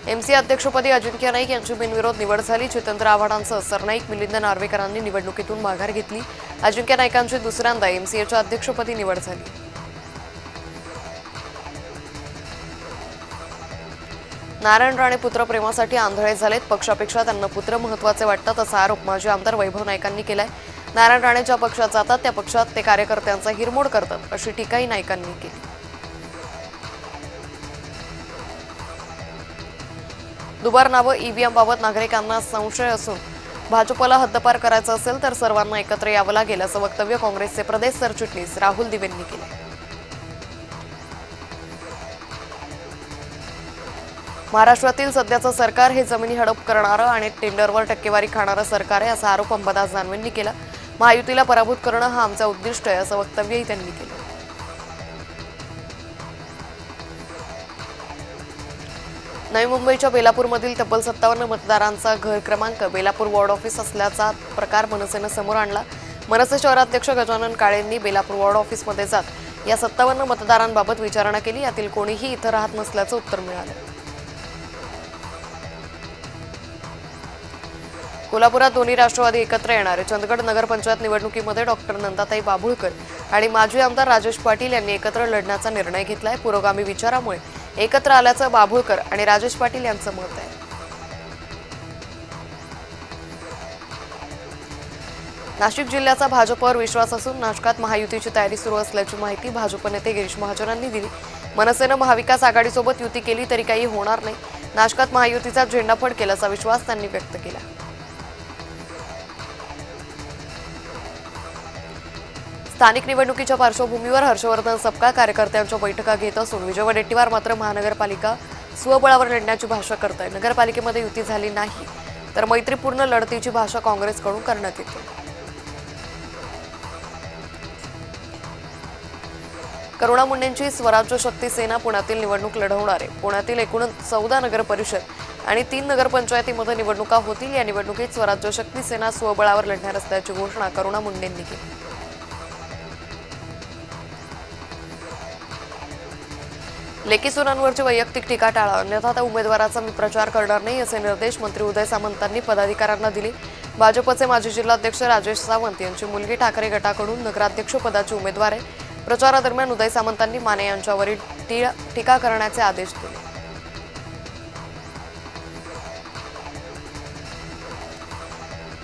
MC अध्यक्षपदी अजिंक्य नाईक यांची बिनविरोध निवड झाली। जितेंद्र आव्हाडांसह सरनाईक, मिलिंद नार्वेकरांनी निवडणुकीतून माघार घेतली। अजिंक्य नाईकांची दुसऱ्यांदा एमसीएच्या अध्यक्षपदी निवड झाली। नारायण राणे पुत्र प्रेमासाठी आंधळे झालेत। पक्षापेक्षा त्यांना पुत्र महत्त्वाचे वाटतात असा आरोप माजी आमदार वैभव नाईकांनी केलाय। नारायण राणे ज्या पक्षात जातात त्या पक्षात ते कार्यकर्त्यांचा हिरमोड करतात अशी टीकाही नाईकांनी केली। दुबार नावं ईव्हीएम बाबत नागरिकांना संशय असून भाजपला हद्दपार करायचं असेल तर सर्वांना एकत्र यावं लागेल असं वक्तव्य काँग्रेसचे प्रदेश सरचिटणीस राहुल दिवेंनी केलं। महाराष्ट्रातील सध्याचं सरकार हे जमिनी हडप करणारं आणि टेंडरवर टक्केवारी खाणारं सरकार आहे असा आरोप अंबादास दानवेंनी केला। महायुतीला पराभूत करणं हा आमचा उद्दिष्ट आहे असं वक्तव्यही त्यांनी केलं। नवी मुंबईच्या बेलापूरमधील तब्बल 57 मतदारांचा घर क्रमांक बेलापूर वॉर्ड ऑफिस असल्याचा प्रकार मनसेनं समोर आणला। मनसे शहराध्यक्ष गजानन काळेंनी बेलापूर वॉर्ड ऑफिसमध्ये जात या 57 मतदारांबाबत विचारणा केली। यातील कोणीही इथं राहत नसल्याचं उत्तर मिळालं। कोल्हापुरात दोन्ही राष्ट्रवादी एकत्र येणार आहे। चंदगड नगरपंचायत निवडणुकीमध्ये डॉक्टर नंदाताई बाभुळकर आणि माजी आमदार राजेश पाटील यांनी एकत्र लढण्याचा निर्णय घेतलाय। पुरोगामी विचारामुळे एकत्र आल्याचं बाभुळकर आणि राजेश पाटील यांचं मत आहे। नाशिक जिल्ह्याचा भाजपवर विश्वास असून नाशकात महायुतीची तयारी सुरू असल्याची माहिती भाजप नेते गिरीश महाजनांनी दिली। मनसेनं महाविकास आघाडीसोबत युती केली तरी काही होणार नाही। नाशकात महायुतीचा झेंडा फडकेल असा विश्वास त्यांनी व्यक्त केला। स्थानिक निवडणुकीच्या पार्श्वभूमीवर हर्षवर्धन सपकाळ कार्यकर्त्यांच्या बैठका घेत असून विजय वडेट्टीवार मात्र महानगरपालिका स्वबळावर लढण्याची भाषा करताय। नगरपालिकेमध्ये युती झाली नाही तर मैत्रीपूर्ण लढतीची भाषा काँग्रेसकडून करण्यात येते। करुणा मुंडेंची स्वराज्य शक्ती सेना पुण्यातील निवडणूक लढवणार आहे। पुण्यातील एकूण 14 नगर परिषद आणि 3 नगरपंचायतीमध्ये निवडणुका होतील। या निवडणुकीत स्वराज्य शक्ती सेना स्वबळावर लढणार असल्याची घोषणा करुणा मुंडेंनी केली। लेकी सुनांवरची वैयक्तिक टीका टाळा, अन्यथा त्या उमेदवाराचा मी प्रचार करणार नाही असे निर्देश मंत्री उदय सामंतांनी पदाधिकाऱ्यांना दिले। भाजपचे माजी जिल्हाध्यक्ष राजेश सावंत यांची मुलगी ठाकरे गटाकडून नगराध्यक्ष पदाची उमेदवार आहे। प्रचारादरम्यान उदय सामंतांनी माने यांच्यावरील टीका करण्याचे आदेश दिले।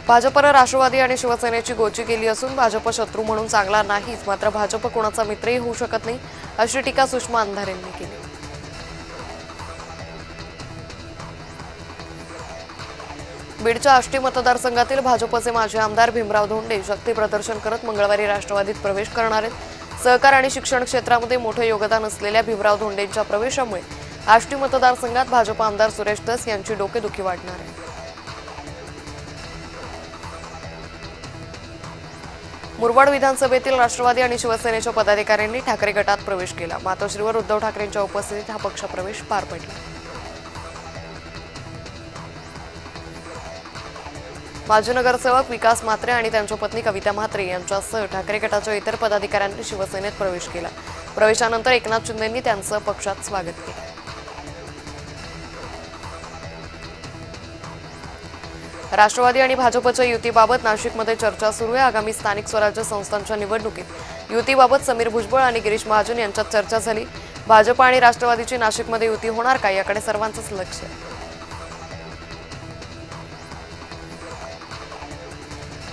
भाजपनं राष्ट्रवादी आणि शिवसेनेची गोची केली असून भाजप शत्रू म्हणून चांगला नाहीच, मात्र भाजप कोणाचा मित्रही होऊ शकत नाही अशी टीका सुषमा अंधारेंनी केली। बीडच्या आष्टी मतदारसंघातील भाजपचे माजी आमदार भीमराव धोंडे शक्ती प्रदर्शन करत मंगळवारी राष्ट्रवादीत प्रवेश करणार आहेत। सहकार आणि शिक्षण क्षेत्रामध्ये मोठे योगदान असलेल्या भीमराव धोंडेंच्या प्रवेशामुळे आष्टी मतदारसंघात भाजप आमदार सुरेश धस यांची डोकेदुखी वाढणार आहे। मुरबाड विधानसभेतील राष्ट्रवादी आणि शिवसेनेच्या पदाधिकाऱ्यांनी ठाकरे गटात प्रवेश केला। मातोश्रीवर उद्धव ठाकरेंच्या उपस्थितीत हा पक्षप्रवेश पार पडला। माजी नगरसेवक विकास म्हात्रे आणि त्यांच्या पत्नी कविता म्हात्रे यांच्यासह ठाकरे गटाच्या इतर पदाधिकाऱ्यांनी शिवसेनेत प्रवेश केला। प्रवेशानंतर एकनाथ शिंदेंनी त्यांचं पक्षात स्वागत केलं। राष्ट्रवादी आणि भाजपच्या युतीबाबत नाशिकमध्ये चर्चा सुरू आहे। आगामी स्थानिक स्वराज्य संस्थांच्या निवडणुकीत युतीबाबत समीर भुजबळ आणि गिरीश महाजन यांच्यात चर्चा झाली। भाजप आणि राष्ट्रवादीची नाशिकमध्ये युती होणार का याकडे सर्वांचंच लक्ष आहे।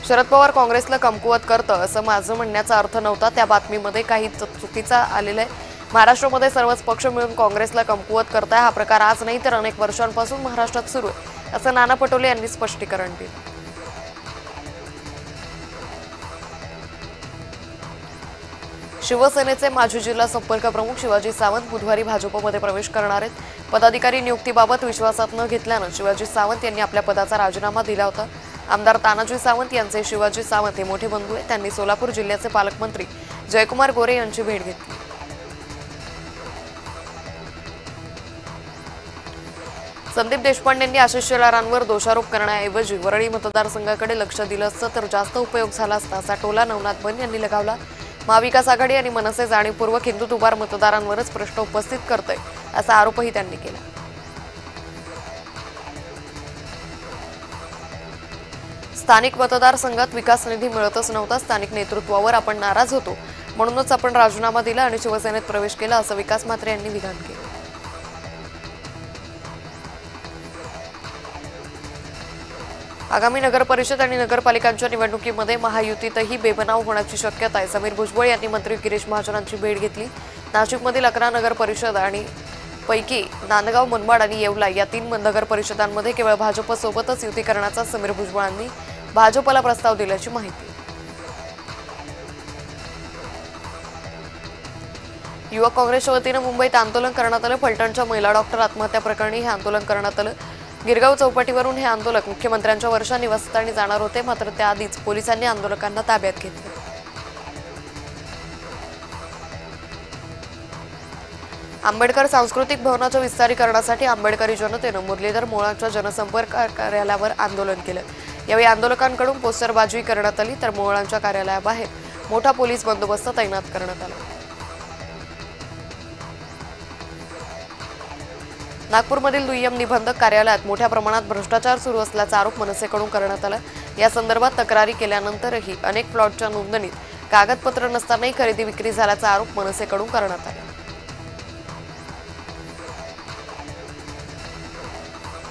शरद पवार काँग्रेसला कमकुवत करतं असं माझं म्हणण्याचा अर्थ नव्हता। त्या बातमीमध्ये काही चुकीचा आलेला आहे। महाराष्ट्रामध्ये सर्वच पक्ष मिळून काँग्रेसला कमकुवत करताय हा प्रकार आज नाही तर अनेक वर्षांपासून महाराष्ट्रात सुरू आहे असं नाना पटोले यांनी स्पष्टीकरण दिलं। शिवसेनेचे माजी जिल्हा संपर्क प्रमुख शिवाजी सावंत बुधवारी भाजपमध्ये प्रवेश करणार आहेत। पदाधिकारी नियुक्तीबाबत विश्वासात न घेतल्यानं शिवाजी सावंत यांनी आपल्या पदाचा राजीनामा दिला होता। आमदार तानाजी सावंत यांचे शिवाजी सावंत हे मोठे बंधू आहेत। त्यांनी सोलापूर जिल्ह्याचे पालकमंत्री जयकुमार गोरे यांची भेट घेतली। संदीप देशपांडेंनी आशिष शेलारांवर दोषारोप करण्याऐवजी वरळी मतदारसंघाकडे लक्ष दिलं असतं तर जास्त उपयोग झाला असता असा टोला नवनाथ बन यांनी लगावला। महाविकास आघाडी आणि मनसे जाणीवपूर्वक हिंदुत्ववादी मतदारांवरच प्रश्न उपस्थित करतोय असा आरोपही त्यांनी केला। स्थानिक मतदारसंघात विकास निधी मिळतच नव्हता, स्थानिक नेतृत्वावर आपण नाराज होतो, म्हणूनच आपण राजीनामा दिला आणि शिवसेनेत प्रवेश केला, असं विकास म्हात्रे यांनी विधान केलं. आगामी नगर परिषद आणि नगरपालिकांच्या निवडणुकीमध्ये महायुतीतही बेबनाव होण्याची शक्यता आहे. समीर भुजबळ यांनी मंत्री गिरीश महाजनांची भेट घेतली. नाशिकमधील 11 नगर परिषद आणि पैकी नांदगाव, मनमाड आणि येवला या 3 नगर परिषदांमध्ये केवळ भाजपसोबतच युती करण्याचा समीर भुजबळांनी भाजपला प्रस्ताव दिल्याची माहिती. युवक काँग्रेसच्या वतीनं मुंबईत आंदोलन करण्यात आलं. फलटणच्या महिला डॉक्टर आत्महत्या प्रकरणी हे आंदोलन करण्यात आलं. गिरगाव चौपाटीवरून हे आंदोलक मुख्यमंत्र्यांच्या वर्षा निवासस्थानी जाणार होते, मात्र त्याआधीच पोलिसांनी आंदोलकांना ताब्यात घेतलं. आंबेडकर सांस्कृतिक भवनाच्या विस्तारीकरणासाठी आंबेडकरी जनतेनं मुरलीधर मोहोळांच्या जनसंपर्क कार्यालयावर आंदोलन केलं. यावेळी आंदोलकांकडून पोस्टरबाजी करण्यात आली, तर मोहोळांच्या कार्यालयाबाहेर मोठा पोलीस बंदोबस्त तैनात करण्यात आला. नागपूरमधील दुय्यम निबंधक कार्यालयात मोठ्या प्रमाणात भ्रष्टाचार सुरू असल्याचा आरोप मनसेकडून करण्यात आला. या संदर्भात तक्रारी केल्यानंतरही अनेक प्लॉटच्या नोंदणीत कागदपत्र नसतानाही खरेदी विक्री झाल्याचा आरोप मनसेकडून करण्यात आला.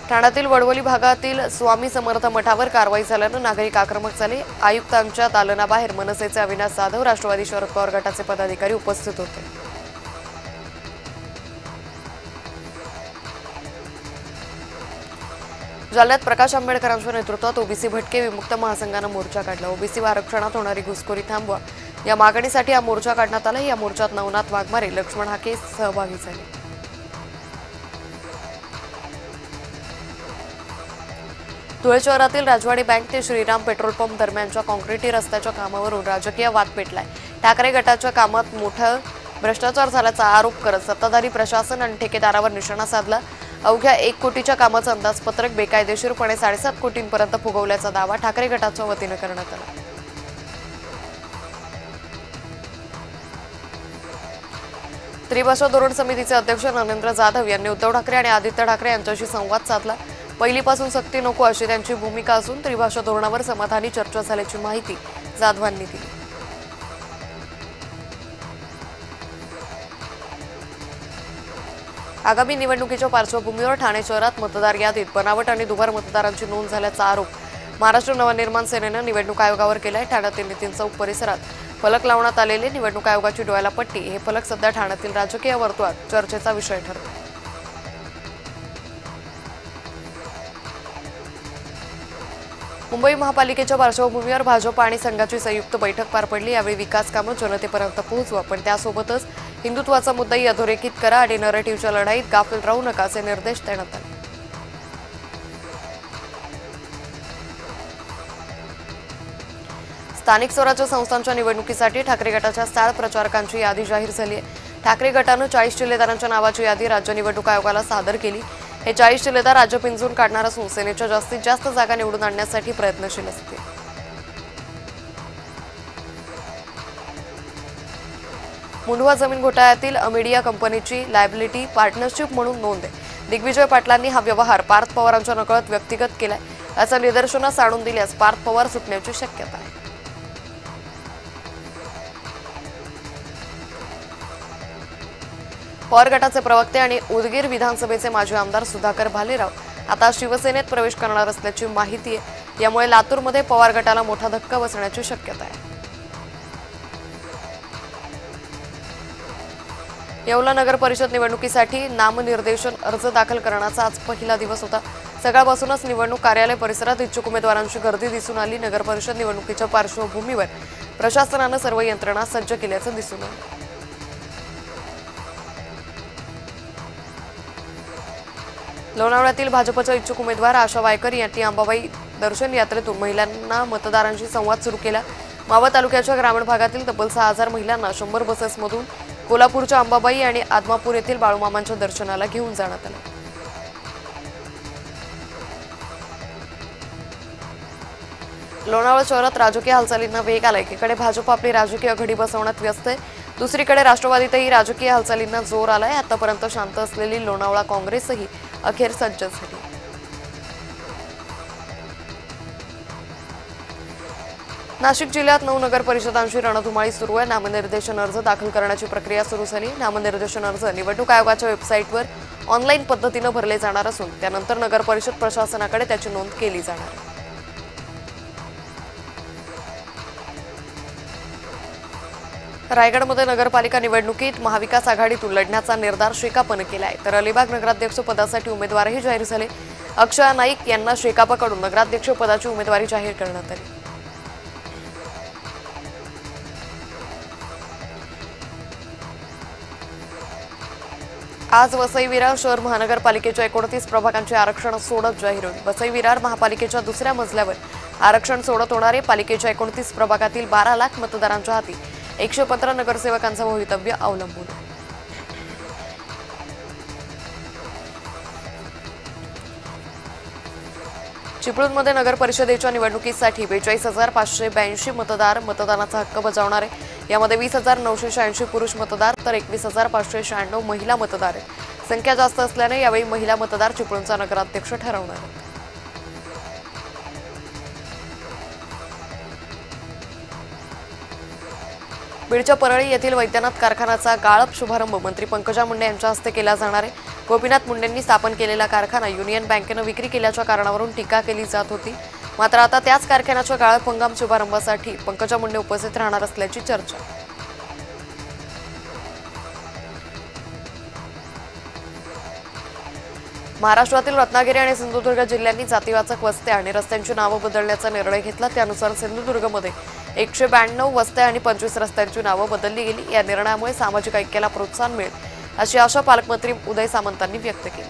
ठाण्यातील वडवली भागातील स्वामी समर्थ मठावर कारवाई झाल्यानं नागरिक आक्रमक झाले. आयुक्तांच्या दालनाबाहेर मनसेचे अविनाश जाधव, राष्ट्रवादी शरद पवार गटाचे पदाधिकारी उपस्थित होते. जालन्यात प्रकाश आंबेडकरांच्या नेतृत्वात ओबीसी भटके विमुक्त महासंघानं मोर्चा काढला. ओबीसी आरक्षणात होणारी घुसखोरी थांबवा या मागणीसाठी हा मोर्चा काढण्यात आला. या मोर्चात नवनाथ वाघमारे, लक्ष्मण हाके सहभागी झाले. धुळे शहरातील राजवाडी बँक ते श्रीराम पेट्रोल पंप दरम्यानच्या काँक्रिटी रस्त्याच्या कामावरून राजकीय वाद पेटलाय. ठाकरे गटाच्या कामात मोठा भ्रष्टाचार झाल्याचा आरोप करत सत्ताधारी प्रशासन आणि ठेकेदारावर निशाणा साधला. अवघ्या 1 कोटीच्या कामाचं अंदाजपत्रक बेकायदेशीरपणे 7.5 कोटींपर्यंत फुगवल्याचा दावा ठाकरे गटाच्या वतीनं करण्यात आला. त्रिभाषा धोरण समितीचे अध्यक्ष नरेंद्र जाधव यांनी उद्धव ठाकरे आणि आदित्य ठाकरे यांच्याशी संवाद साधला. पहिलीपासून सक्ती नको अशी त्यांची भूमिका असून त्रिभाषा धोरणावर समाधानी चर्चा झाल्याची माहिती जाधवांनी दिली. आगामी निवडणुकीच्या पार्श्वभूमीवर ठाणे शहरात मतदार यादीत बनावट आणि दुबार मतदारांची नोंद झाल्याचा आरोप महाराष्ट्र नवनिर्माण सेनेनं निवडणूक आयोगावर केलाय. ठाण्यातील नितीन चौक परिसरात फलक लावण्यात आलेले निवडणूक आयोगाची डोळ्याला पट्टी हे फलक सध्या ठाण्यातील राजकीय वर्तुळात चर्चेचा विषय ठरतो. मुंबई महापालिकेच्या पार्श्वभूमीवर भाजप आणि संघाची संयुक्त बैठक पार पडली. यावेळी विकास कामं जनतेपर्यंत पोहोचवा, पण त्यासोबतच हिंदुत्वाचा मुद्दाही अधोरेखित करा आणि नरेटिव्हच्या लढाईत गाफील राहू नका असे निर्देश देण्यात आले. स्थानिक स्वराज्य संस्थांच्या निवडणुकीसाठी ठाकरे गटाच्या 7 प्रचारकांची यादी जाहीर झाली आहे. ठाकरे गटानं 40 जिल्हेदारांच्या नावाची यादी राज्य निवडणूक आयोगाला सादर केली. हे 40 जिल्हेदार राज्य पिंजून काढणार असून सेनेच्या जास्तीत जास्त जागा निवडून आणण्यासाठी प्रयत्नशील असतील. मुंढवा जमीन घोटाळ्यातील अमेडिया कंपनीची लायबिलिटी पार्टनरशिप म्हणून नोंद आहे. दिग्विजय पाटलांनी हा व्यवहार पार्थ पवारांच्या नकळत व्यक्तिगत केलाय असं निदर्शनास आणून दिल्यास पार्थ पवार सुटण्याची शक्यता आहे. पवार गटाचे प्रवक्ते आणि उदगीर विधानसभेचे माजी आमदार सुधाकर भालेराव आता शिवसेनेत प्रवेश करणार असल्याची माहिती आहे. यामुळे लातूरमध्ये पवार गटाला मोठा धक्का बसण्याची शक्यता आहे. येवला नगर परिषद निवडणुकीसाठी नामनिर्देशन अर्ज दाखल करण्याचा आज पहिला दिवस होता. सकाळपासूनच निवडणूक कार्यालय परिसरात इच्छुक उमेदवारांची गर्दी दिसून आली. नगर परिषद निवडणुकीच्या पार्श्वभूमीवर प्रशासनानं सर्व यंत्रणा सज्ज केल्याचं दिसून आलं. लोणावळ्यातील भाजपच्या इच्छुक उमेदवार आशा वायकर यांनी अंबाबाई दर्शन यात्रेतून महिलांना मतदारांशी संवाद सुरू केला. मावळ तालुक्याच्या ग्रामीण भागातील तब्बल 6000 महिलांना 100 बसेसमधून कोल्हापूरच्या अंबाबाई आणि आदमापूर येथील बाळूमामांच्या दर्शनाला घेऊन जाण्यात आलं. लोणावळा शहरात राजकीय हालचालींना वेग आला. एकीकडे भाजप आपली राजकीय घडी बसवण्यात व्यस्त आहे, दुसरीकडे राष्ट्रवादीतही राजकीय हालचालींना जोर आलाय. आतापर्यंत शांत असलेली लोणावळा काँग्रेसही अखेर सज्ज झाली. नाशिक जिल्ह्यात 9 नगर परिषदांची रणधुमाळी सुरू आहे। नामनिर्देशन अर्ज दाखल करण्याची प्रक्रिया सुरू झाली। नामनिर्देशन अर्ज निवडणूक आयोगाच्या वेबसाईटवर ऑनलाईन पद्धतीने भरले जाणार असून त्यानंतर नगर परिषद प्रशासनाकडे त्याची नोंद केली जाणार आहे। रायगडमध्ये नगरपालिका निवडणुकीत महाविकास आघाडीतून लढण्याचा निर्धार शेकापने केला आहे, तर अलिबाग नगराध्यक्ष पदासाठी उमेदवारही जाहीर झाले। अक्षय नाईक यांना शेकापकडून नगराध्यक्ष पदाची उमेदवारी जाहीर करण्यात आली। आज वसई विरार शहर महानगरपालिकेच्या 29 प्रभागांचे आरक्षण सोडत जाहीर होईल। वसई विरार महापालिकेच्या दुसऱ्या मजल्यावर आरक्षण सोडत होणारे पालिकेच्या 29 प्रभागातील 12 लाख मतदारांच्या हाती 115 नगरसेवकांचं भवितव्य अवलंबून आहे। चिपळूणमध्ये नगर परिषदेच्या निवडणुकीसाठी 42,582 मतदार मतदानाचा हक्क बजावणार आहे। यामध्ये 20,986 पुरुष मतदार तर 21,596 महिला मतदार आहेत। संख्या जास्त असल्याने यावेळी महिला मतदार चिपळूणचा नगराध्यक्ष ठरवणार आहेत। बीडच्या परळी येथील वैद्यनाथ कारखान्याचा गाळप शुभारंभ मंत्री पंकजा मुंडे यांच्या हस्ते केला जाणार आहे। गोपीनाथ मुंडेंनी स्थापन केलेला कारखाना युनियन बँकेने विक्री केल्याच्या कारणावरून टीका केली जात होती, मात्र आता त्याच कारखान्याच्या गाळप हंगाम शुभारंभासाठी पंकजा मुंडे उपस्थित राहणार असल्याची चर्चा। महाराष्ट्रातील रत्नागिरी आणि सिंधुदुर्ग जिल्ह्यांनी जातीवाचक वस्त्या आणि रस्त्यांची नावं बदलण्याचा निर्णय घेतला। त्यानुसार सिंधुदुर्गमध्ये 192 वस्त्या आणि 25 रस्त्यांची नावं बदलली गेली। या निर्णयामुळे सामाजिक ऐक्याला प्रोत्साहन मिळेल अशी आशा पालकमंत्री उदय सामंतांनी व्यक्त केली।